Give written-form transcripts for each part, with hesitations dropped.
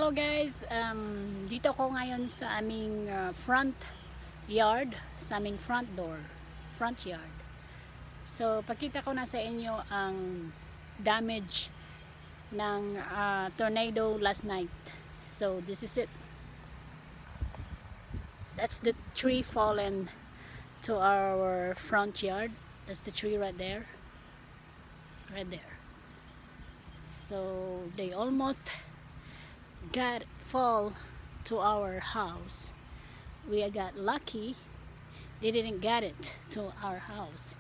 Hello guys, dito ko ngayon sa aming front yard, sa aming front door, front yard. So pakita ko na sa inyo ang damage ng tornado last night. So this is it. That's the tree fallen to our front yard. That's the tree right there. Right there. So they almost got fall to our house. We got lucky they didn't get it to our house.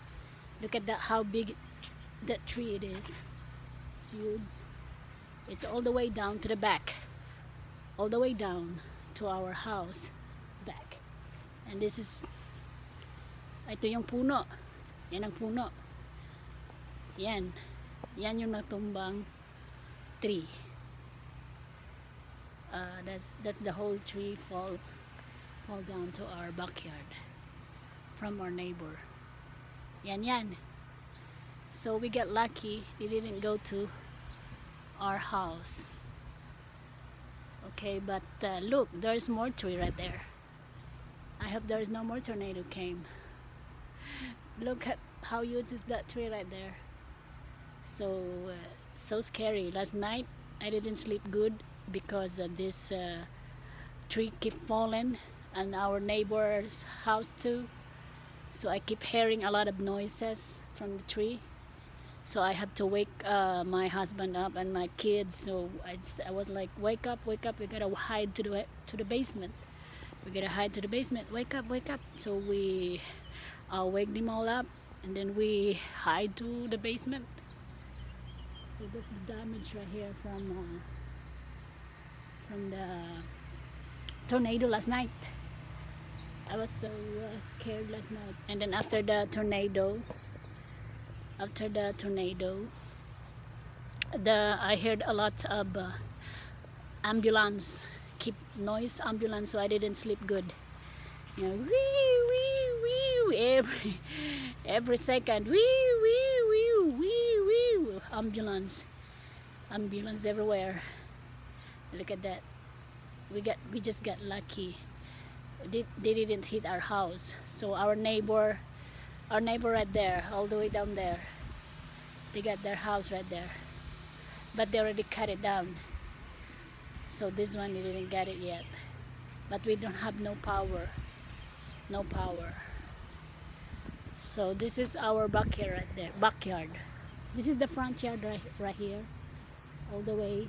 Look at that, how big that tree it is. It's huge. It's all the way down to the back, all the way down to our house back. And this is, ito yung puno, yan ang puno, yan yung natumbang tree. That's the whole tree fall down to our backyard from our neighbor. Yan. So we got lucky they didn't go to our house. Okay, but look, there's more tree right there. I hope there is no more tornado came. Look at how huge is that tree right there. So scary. Last night I didn't sleep good because this tree keep falling and our neighbor's house too. So I keep hearing a lot of noises from the tree. So I have to wake my husband up and my kids. So I was like, wake up, we gotta hide to the basement. We gotta hide to the basement. Wake up. So we wake them all up and then we hide to the basement. So that's the damage right here from the tornado last night. I was so scared last night. And then after the tornado, I heard a lot of ambulance, keep noise ambulance, so I didn't sleep good. You know, wee, every second, wee, ambulance everywhere. Look at that. We just got lucky. They didn't hit our house. So our neighbor right there, all the way down there, they got their house right there, but they already cut it down. So this one they didn't get it yet. But we don't have no power. So this is our backyard right there. Backyard. This is the front yard right here, all the way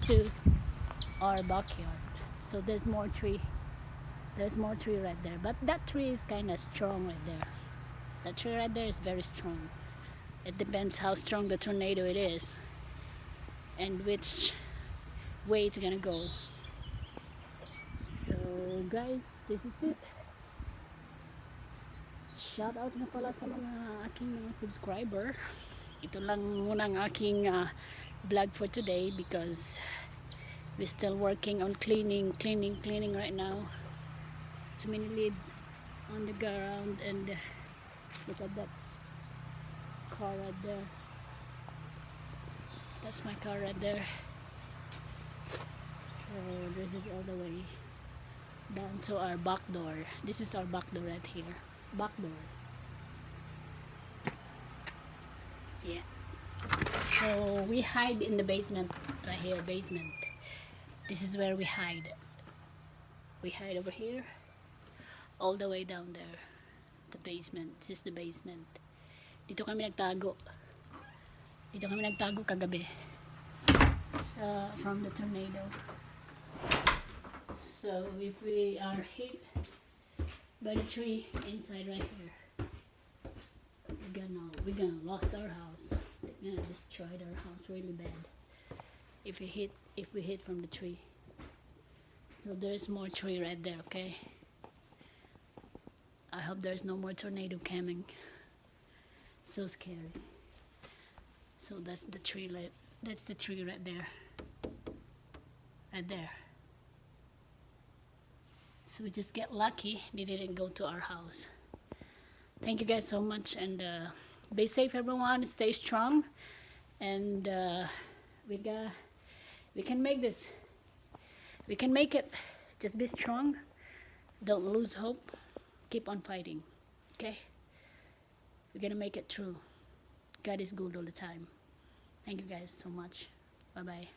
to our backyard. So there's more tree right there, but that tree is kind of strong right there. That tree right there is very strong. It depends how strong the tornado it is and which way it's gonna go. So guys, this is it. Shout out na pala sa mga aking mga subscriber. Ito lang muna ang aking vlog for today because we're still working on cleaning right now. Too many leaves on the ground, and look at that car right there. That's my car right there. So this is all the way down to our back door. This is our back door right here. Back door. Yeah. So we hide in the basement right here. Basement. This is where we hide. We hide over here, all the way down there. The basement. This is the basement. Dito kami nagtago kagabi from the tornado. So if we are hit by the tree inside right here, we're gonna lost our house. They're gonna destroy our house really bad if we hit from the tree. So there's more tree right there. Okay, I hope there's no more tornado coming. So scary. So that's the tree right there. Right there. So we just get lucky they didn't go to our house. Thank you guys so much, and be safe everyone, stay strong, and we can make this. We can make it. Just be strong. Don't lose hope. Keep on fighting. Okay? We're gonna make it through. God is good all the time. Thank you guys so much. Bye bye.